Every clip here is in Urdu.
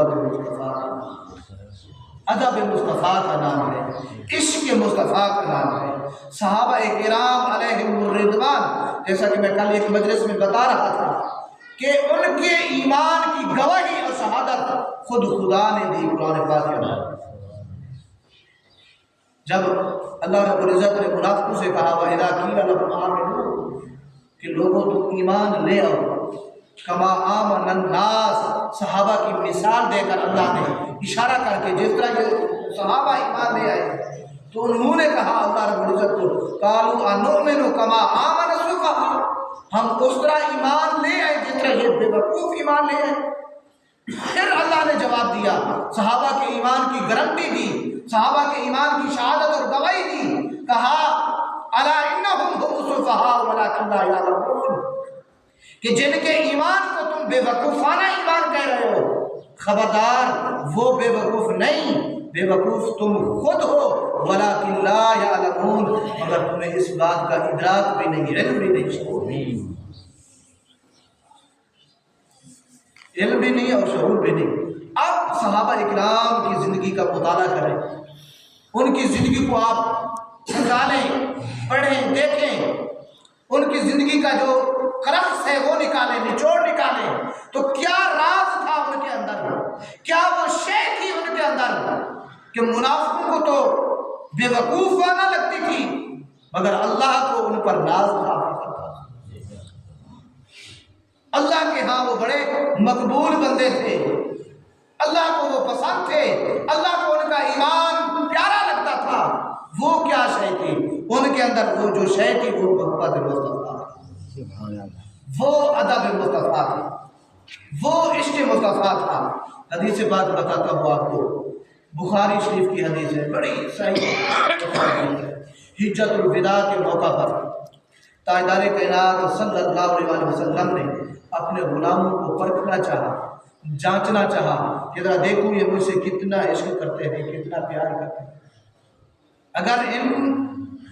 محبت مصطفیٰ، ادب مصطفیٰ کا نام ہے، عشق مصطفیٰ کا نام ہے۔ صحابہ کرام علیہم الرضوان، جیسا کہ میں کل ایک مجلس میں بتا رہا تھا کہ ان کے ایمان کی گواہی اور شہادت خود خدا نے دی قرآن پاک کے اندر۔ جب اللہ رب العزت نے منافقوں سے کہا وَإِذَا قِيلَ لَهُمْ آمِنُوا، کہ لوگوں تم ایمان لے آؤ، کما آمن الناس، صحابہ کی مثال دے کر اللہ نے اشارہ کر کے جس طرح یہ صحابہ ایمان لے آئے تو انہوں نے کہا اللہ رب العزت کو قالوا انؤمن کما آمن السفہاء، ہم اس طرح ایمان لے آئے جس طرح یہ بے وقوف ایمان لے آئے۔ پھر اللہ نے جواب دیا، صحابہ کے ایمان کی گارنٹی دی، صحابہ کے ایمان کی شہادت اور گواہی دی، کہا الا انہم هم السفہاء ولکن لا یعلمون، کہ جن کے ایمان کو تم بے وقوفانہ ایمان کہہ رہے ہو، خبردار وہ بے وقوف نہیں، بے وقوف تم خود ہو، ولیکن لا یعلمون، مگر تمہیں اس بات کا ادراک بھی نہیں، علم بھی نہیں، علم بھی نہیں اور شعور بھی نہیں۔ اب صحابہ اکرام کی زندگی کا مطالعہ کریں، ان کی زندگی کو آپ نکالیں، پڑھیں، دیکھیں، ان کی زندگی کا جو کرکس ہے وہ نکالیں، نچوڑ نکالیں، تو کیا راز تھا ان کے اندر، کیا وہ شے تھی ان کے اندر کہ منافقوں کو تو بے وقوف وانا لگتی تھی مگر اللہ کو ان پر ناز تھا، اللہ کے ہاں وہ بڑے مقبول بندے تھے، اللہ کو وہ پسند تھے، اللہ کو ان کا ایمان پیارا لگتا تھا۔ وہ کیا شے تھی ان کے اندر؟ وہ جو شے تھی وہ محبت مصطفیٰ، وہ ادب مصطفیٰ تھا، وہ عشق مصطفیٰ تھا۔ حدیث بات بتاتا ہوں آپ کو، بخاری شریف کی حدیث ہے، بڑی صحیح۔ حجت الوداع کے موقع پر تاجدار کائنات صلی اللہ علیہ وسلم نے اپنے غلاموں کو پرکھنا چاہا، جانچنا چاہا کہ ذرا دیکھوں یہ مجھ سے کتنا عشق کرتے ہیں، کتنا پیار کرتے ہیں، اگر ان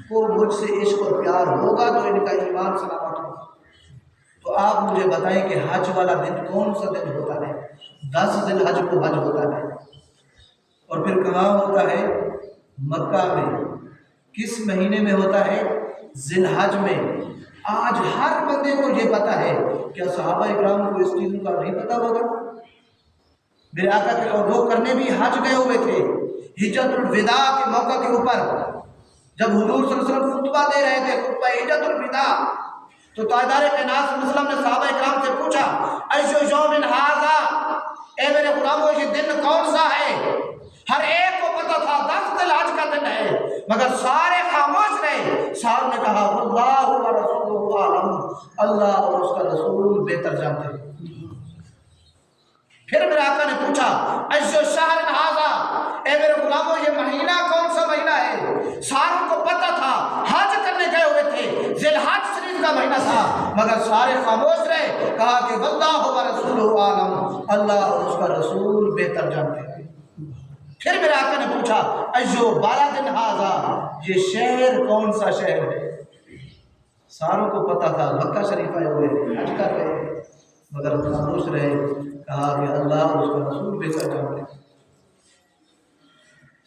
کو مجھ سے عشق اور پیار ہوگا تو ان کا ایمان سلامت ہوگا۔ تو آپ مجھے بتائیں کہ حج والا دن کون سا دن ہوتا ہے؟ 10 ذی الحج کو حج ہوتا ہے، اور پھر کہاں ہوتا ہے؟ مکہ میں۔ کس مہینے میں ہوتا ہے؟ ذی الحج میں۔ آج ہر بندے کو یہ پتہ ہے، کیا صحابہ اکرام کو اس چیز کا نہیں پتہ ہوگا؟ میرے آقا کے اور وہ کرنے بھی حج گئے ہوئے تھے، حجت الوداع کے موقع کے اوپر جب حضور صلی اللہ علیہ وسلم خطبہ دے رہے تھے، خطبہ حجت الوداع، تو تاجدار کائنات صلی اللہ علیہ وسلم نے صحابہ اکرام سے پوچھا ایشو یوم ھذا، اے میرے غلاموں یہ دن کون سا ہے؟ ہر ایک کو پتہ تھا 10 ذی الحج کا دن ہے، مگر سارے خاموش رہے۔ صاحب نے کہا اللہ ورسولہ اعلم، اللہ اور اس کا رسول بہتر جانتے ہیں۔ پھر میرے آقا نے پوچھا ایشو شہر ھذا، اے میرے غلاموں یہ مہینہ کون سا مہینہ ہے؟ ساروں کو پتہ تھا، حج کرنے گئے ہوئے تھے، ذی الحج شریف کا مہینہ تھا، مگر سارے خاموش رہے۔ کہا کہ واللہ ورسولہ اعلم، اللہ اور اس کا رسول بہتر جانتے ہیں۔ پھر میرے آقا نے پوچھا ایشو بلد ھذا، یہ شہر کون سا شہر ہے؟ ساروں کو پتہ تھا، مکہ شریف آئے ہوئے حج کر رہے، مگر خاموش رہے۔ کہا کہ اللہ اور اس کا رسول بہتر جانتے ہیں۔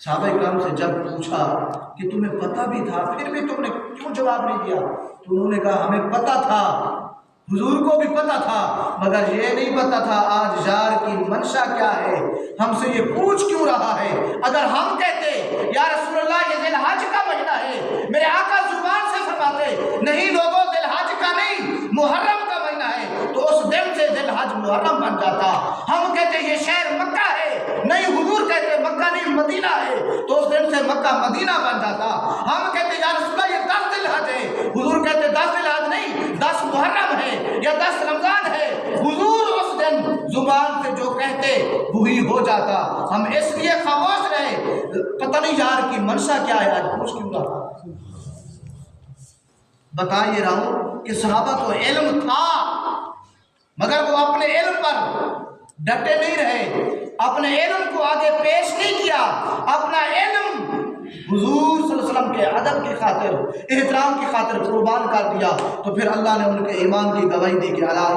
صحابہ اکرام سے جب پوچھا کہ تمہیں پتہ بھی تھا پھر بھی تم نے کیوں جواب نہیں دیا؟ تو انہوں نے کہا ہمیں پتہ تھا، حضور کو بھی پتہ تھا، مگر یہ نہیں پتہ تھا آج یار کی منشا کیا ہے، ہم سے یہ پوچھ کیوں رہا ہے۔ اگر ہم کہتے یا رسول اللہ یہ ذی الحج کا مہینہ ہے، میرے آقا زبان سے فرماتے نہیں لوگوں ذی الحج کا نہیں محرم کا مہینہ ہے، تو اس دن سے ذی الحج محرم بن جاتا۔ ہم کہتے یہ شہر مکہ ہے، نہیں حضور کہتے مکہ نہیں مدینہ ہے، تو اس دن سے مکہ مدینہ بن جاتا۔ ہم کہتے یا رسول اللہ یہ 10 ذی الحج ہے، حضور کہتے 10 ذی الحج نہیں 10 محرم ہے یا 10 رمضان ہے، حضور اس دن زبان سے جو کہتے وہی ہو جاتا۔ ہم اس لیے خاموش رہے، پتہ نہیں یار کی منشا کیا ہے، آج پوچھ کیوں رہا۔ بتا یہ رہا ہوں کہ صحابہ کو علم تھا مگر وہ اپنے علم پر ڈٹے نہیں رہے، اپنے علم کو آگے پیش نہیں کیا، اپنا علم حضور صلی اللہ علیہ وسلم کے ادب کی خاطر، احترام کی خاطر قربان کر دیا۔ تو پھر اللہ نے ان کے ایمان کی گواہی دی کہ اللہ